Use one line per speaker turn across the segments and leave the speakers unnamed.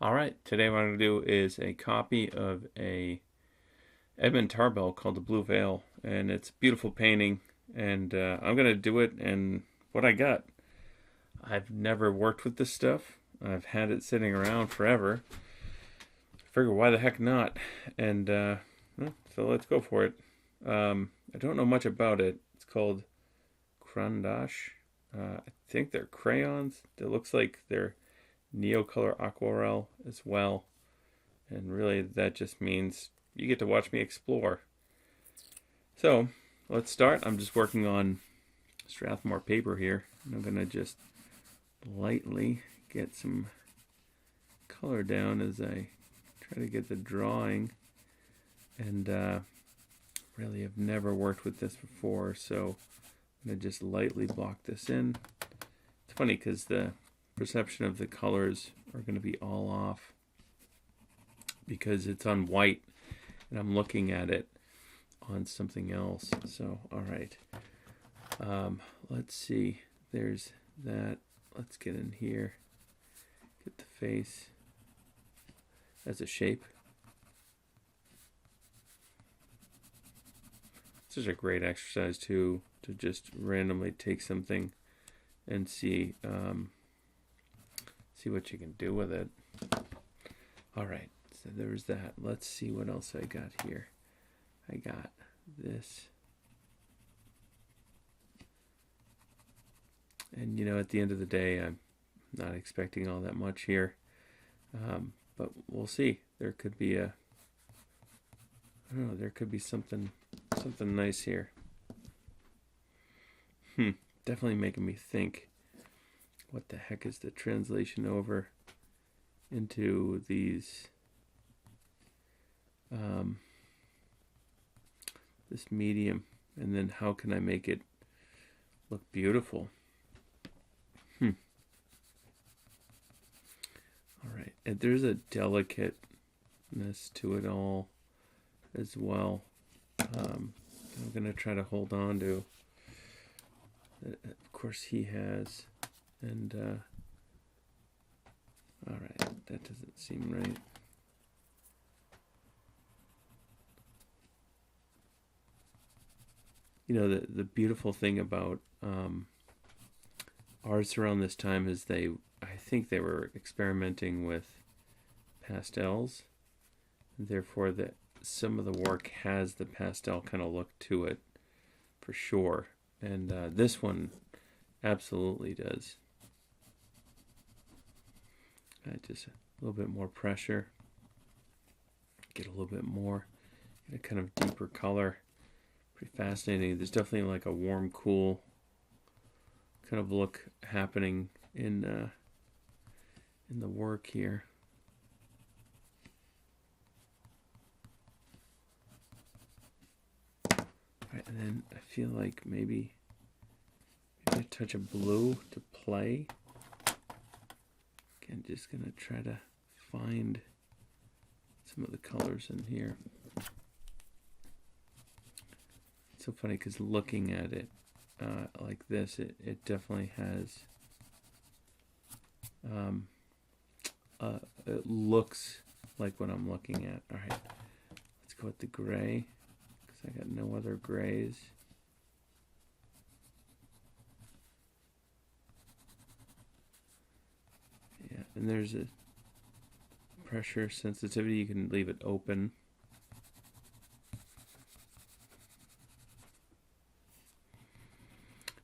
Alright, today what I'm going to do is a copy of a Edmund Tarbell called The Blue Veil, and it's a beautiful painting, and I'm going to do it, and what I got. I've never worked with this stuff. I've had it sitting around forever. Figure why the heck not, and so let's go for it. I don't know much about it. It's called Crayon. I think they're crayons. It looks like they're Neocolor Aquarelle as well, and really that just means you get to watch me explore. So let's start. I'm just working on Strathmore paper here, and I'm gonna just lightly get some color down as I try to get the drawing, and really have never worked with this before, so I'm gonna just lightly block this in. It's funny because the perception of the colors are going to be all off because it's on white and I'm looking at it on something else. So alright, let's see, there's that. Let's get in here, get the face as a shape. This is a great exercise too, to just randomly take something and see what you can do with it. Alright, so there's that. Let's see what else I got here. I got this. And at the end of the day, I'm not expecting all that much here. But we'll see. There could be I don't know, there could be something nice here. Definitely making me think. What the heck is the translation over into these this medium, and then how can I make it look beautiful? Alright, and there's a delicateness to it all as well. I'm gonna try to hold on to. Of course he has. And alright, that doesn't seem right. The beautiful thing about artists around this time is I think they were experimenting with pastels, and therefore that some of the work has the pastel kind of look to it for sure, and this one absolutely does. Just a little bit more pressure, get a little bit more, get a kind of deeper color. Pretty fascinating. There's definitely like a warm, cool kind of look happening in the work here. Right, and then I feel like maybe a touch of blue to play. Again, just gonna try to find some of the colors in here. It's so funny because looking at it like this, it definitely has it looks like what I'm looking at. Alright, let's go with the gray because I got no other grays. Yeah, and there's a pressure sensitivity. You can leave it open.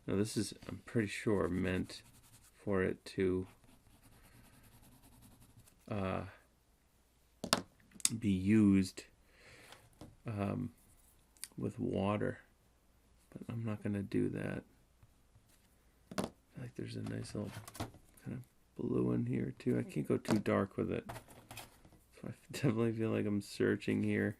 Now this is, I'm pretty sure, meant for it to be used with water, but I'm not going to do that. I feel like there's a nice little kind of blue in here too. I can't go too dark with it, so I definitely feel like I'm searching here.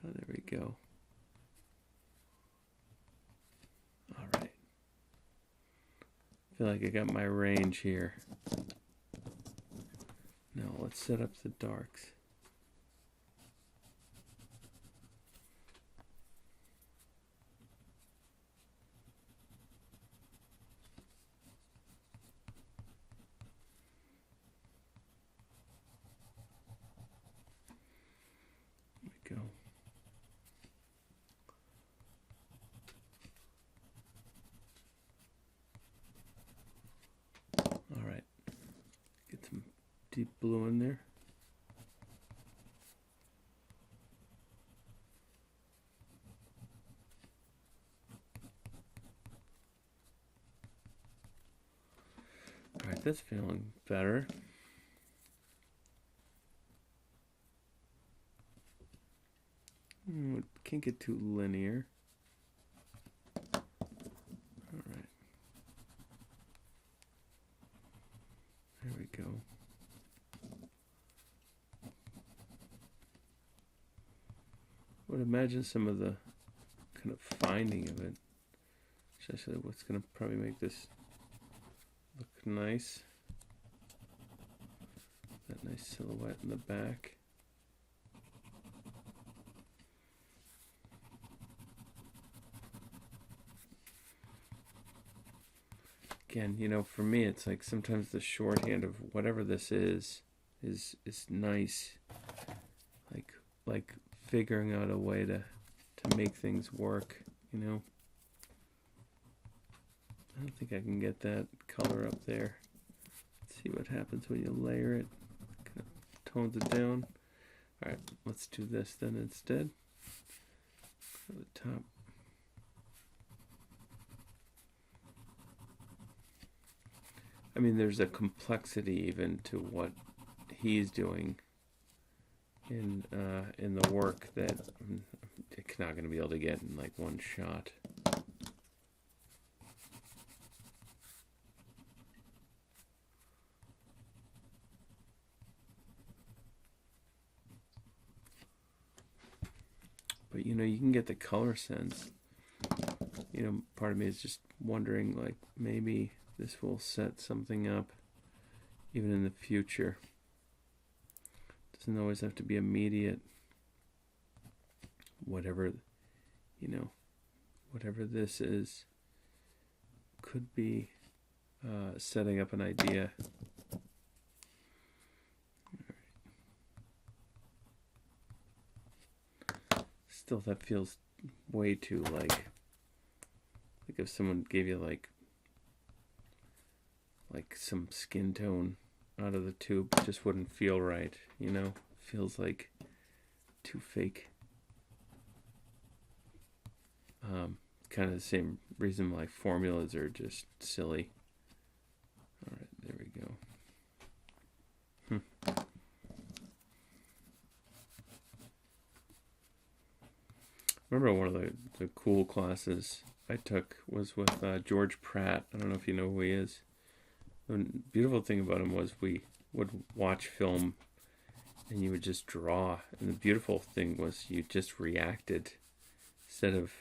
Oh, there we go. Alright, I feel like I got my range here. Now let's set up the darks. go. All right. Get some deep blue in there. All right, that's feeling better. Can't get too linear. All right. There we go. I would imagine some of the kind of finding of it, especially what's going to probably make this look nice. That nice silhouette in the back. Again, you know, for me, it's like sometimes the shorthand of whatever this is nice. Like figuring out a way to make things work, you know. I don't think I can get that color up there. Let's see what happens when you layer it. Kind of tones it down. All right, let's do this then instead. Go to the top. I mean, there's a complexity even to what he's doing in the work that I'm not going to be able to get in like one shot. But you know, you can get the color sense. You know, part of me is just wondering, like, maybe this will set something up even in the future. Doesn't always have to be immediate. Whatever, you know, whatever this is, could be setting up an idea. Still, that feels way too like if someone gave you like some skin tone out of the tube, it just wouldn't feel right, you know. Feels like too fake. Kind of the same reason why formulas are just silly. All right, there we go. Remember one of the cool classes I took was with George Pratt. I don't know if you know who he is. The beautiful thing about him was we would watch film and you would just draw. And the beautiful thing was you just reacted instead of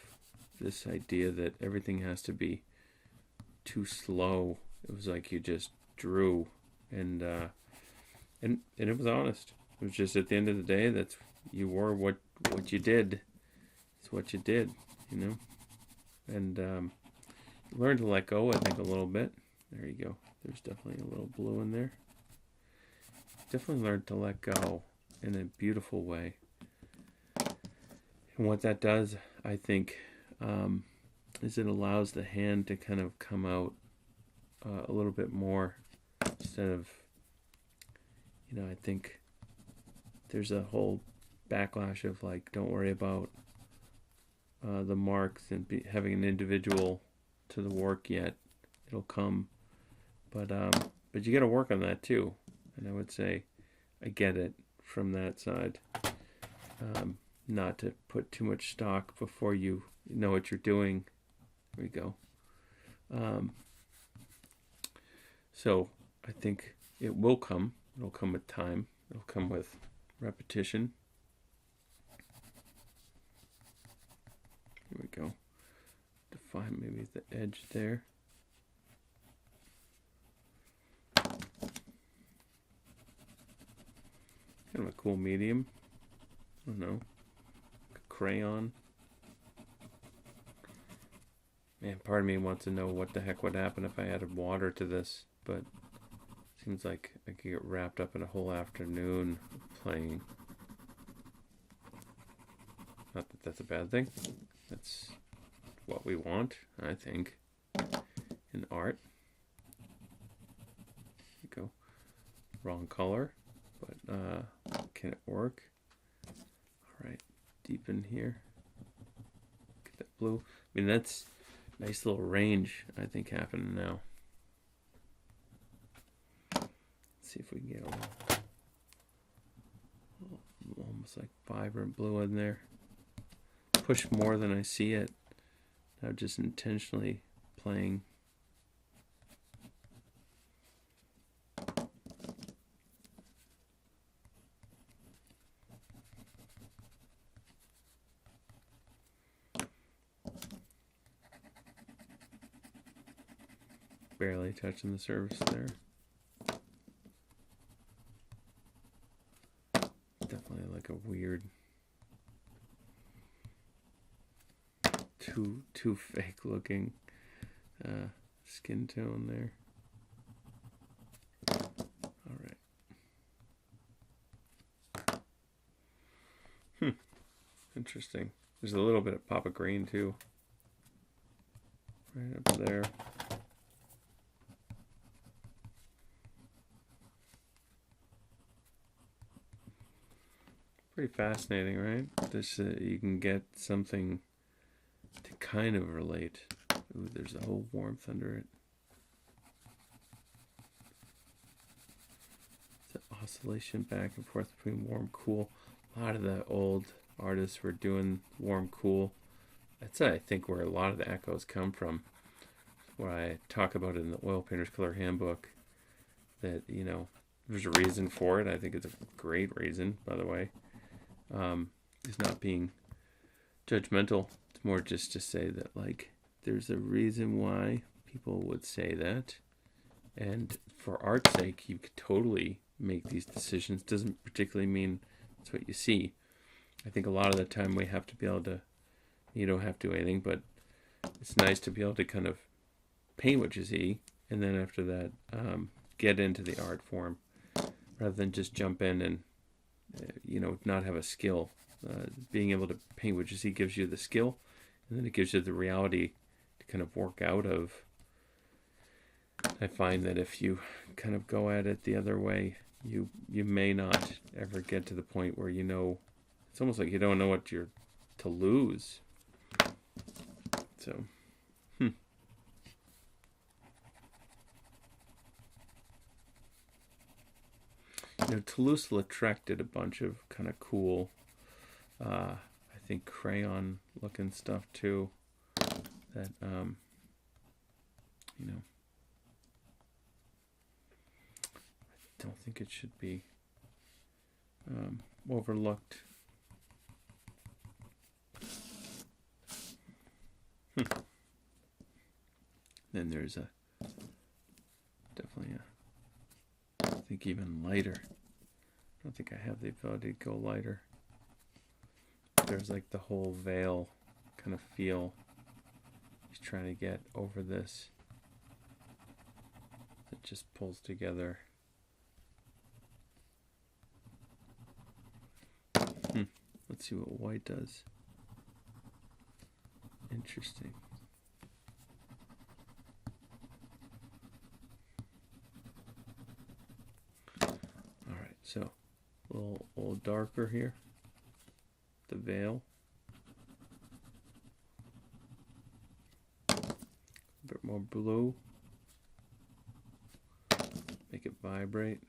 this idea that everything has to be too slow. It was like you just drew, and it was honest. It was just at the end of the day, that's you were what you did. It's what you did, you know. And you learn to let go, I think, a little bit. There you go. There's definitely a little blue in there. Definitely learned to let go in a beautiful way. And what that does, I think, is it allows the hand to kind of come out a little bit more instead of, you know, I think there's a whole backlash of like, don't worry about the marks and having an individual to the work yet. It'll come. But you got to work on that too. And I would say I get it from that side. Not to put too much stock before you know what you're doing. There we go. So I think it will come. It'll come with time. It'll come with repetition. Here we go. Define maybe the edge there. Kind of a cool medium. I don't know. Crayon. Man, part of me wants to know what the heck would happen if I added water to this, but it seems like I could get wrapped up in a whole afternoon playing. Not that that's a bad thing. That's what we want, I think, in art. There you go. Wrong color, but can it work? All right, deep in here. Get that blue. I mean, that's nice little range, I think, happening now. Let's see if we can get almost like vibrant blue in there. Push more than I see it. Now just intentionally playing. Barely touching the surface there. Definitely like a weird, too fake looking skin tone there. All right. Interesting. There's a little bit of pop of green too. Right up there. Pretty fascinating, right? This you can get something to kind of relate. Ooh, there's a whole warmth under it. It's an oscillation back and forth between warm, cool. A lot of the old artists were doing warm, cool. That's, I think, where a lot of the echoes come from. What I talk about in the Oil Painter's Color Handbook, that, you know, there's a reason for it. I think it's a great reason, by the way. It's not being judgmental. It's more just to say that, like, there's a reason why people would say that. And for art's sake, you could totally make these decisions. Doesn't particularly mean that's what you see. I think a lot of the time we have to be able to, you don't have to do anything, but it's nice to be able to kind of paint what you see, and then after that, get into the art form, rather than just jump in and not have a skill. Being able to paint what you see gives you the skill, and then it gives you the reality to kind of work out of. I find that if you kind of go at it the other way, you may not ever get to the point where it's almost like you don't know what you're to lose. So, Toulouse-Lautrec did a bunch of kind of cool, I think, crayon looking stuff too, that, I don't think it should be overlooked. Then there's definitely I think even lighter. I don't think I have the ability to go lighter. There's like the whole veil kind of feel he's trying to get over this. It just pulls together. Let's see what white does. Interesting. Alright, so a little darker here. The veil. A bit more blue. Make it vibrate.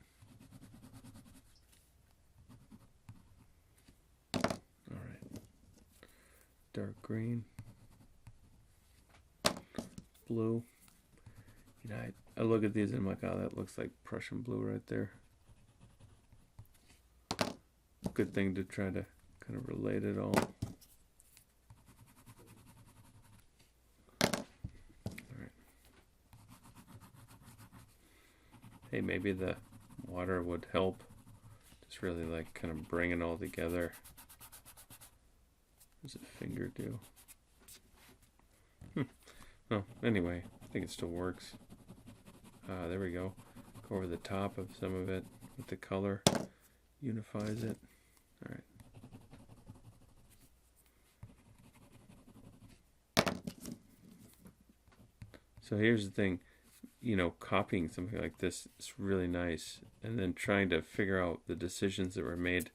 Dark green, blue. I look at these and I'm like, oh, that looks like Prussian blue right there. Good thing to try to kind of relate it all. Alright. Hey, maybe the water would help. Just really like kind of bring it all together. What does a finger do? Well, anyway, I think it still works. There we go. Go over the top of some of it with the color. Unifies it. Alright. So here's the thing, copying something like this is really nice, and then trying to figure out the decisions that were made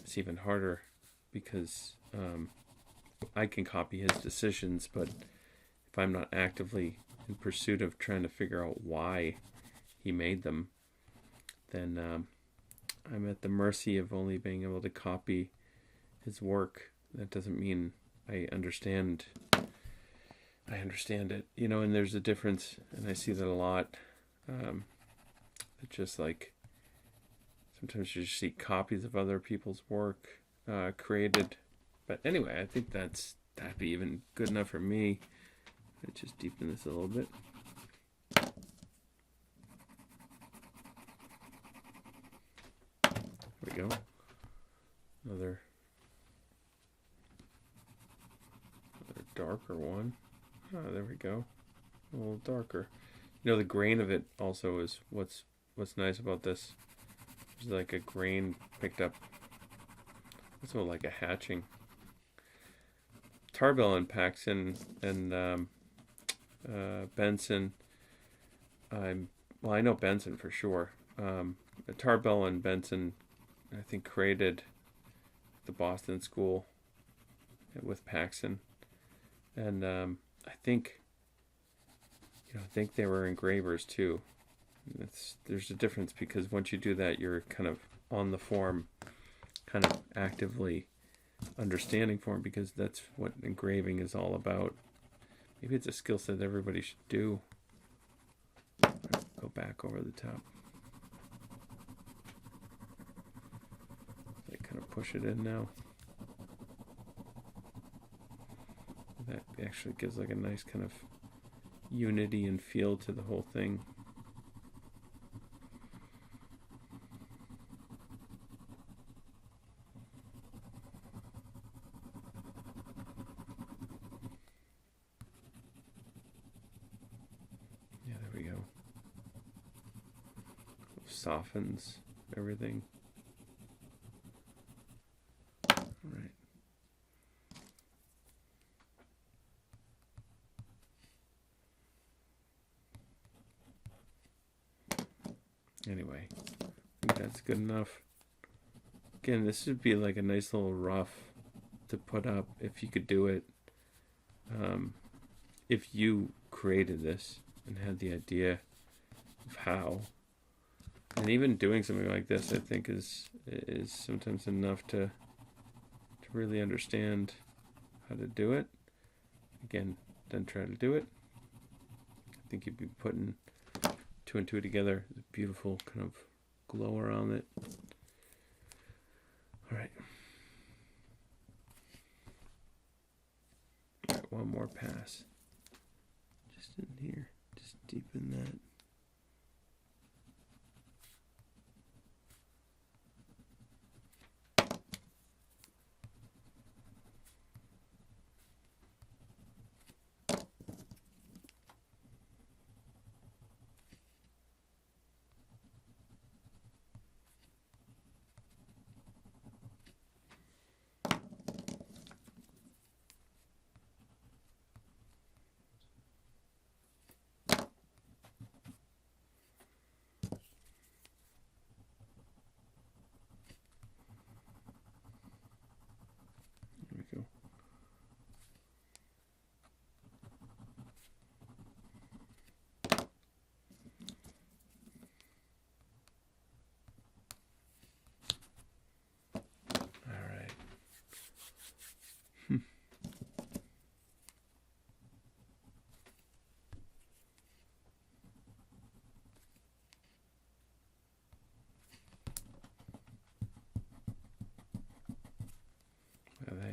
is even harder because I can copy his decisions, but if I'm not actively in pursuit of trying to figure out why he made them, then I'm at the mercy of only being able to copy his work. That doesn't mean I understand it, and there's a difference, and I see that a lot. It's just like sometimes you just see copies of other people's work created. But anyway, I think that'd be even good enough for me. Let's just deepen this a little bit. There we go. Another darker one. Oh, there we go. A little darker. The grain of it also is what's nice about this. There's like a grain picked up. Also like a hatching. Tarbell and Paxson and Benson. I know Benson for sure. Tarbell and Benson, I think, created the Boston School with Paxson, and I think they were engravers too. There's a difference because once you do that, you're kind of on the form, kind of actively understanding form, because that's what engraving is all about. Maybe it's a skill set everybody should do. Go back over the top. I kind of push it in now. That actually gives like a nice kind of unity and feel to the whole thing. Yeah, there we go. Softens everything. All right. Anyway, I think that's good enough. Again, this would be like a nice little rough to put up if you could do it. If you created this and had the idea of how, and even doing something like this, I think is sometimes enough to really understand how to do it. Again, then try to do it. I think you'd be putting two and two together. There's a beautiful kind of glow around it. All right. All right, one more pass. Just in here. Just deepen that. There we go.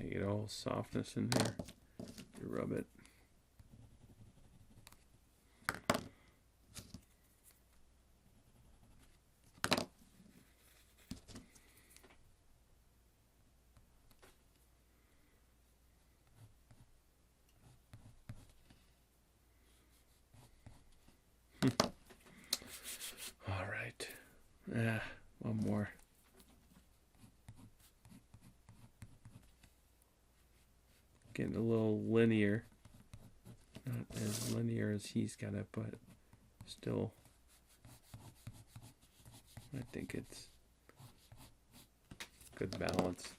You get all softness in here. You rub it. All right. One more. Getting a little linear. not as linear as he's got it, but still, I think it's good balance.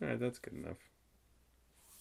All right, that's good enough.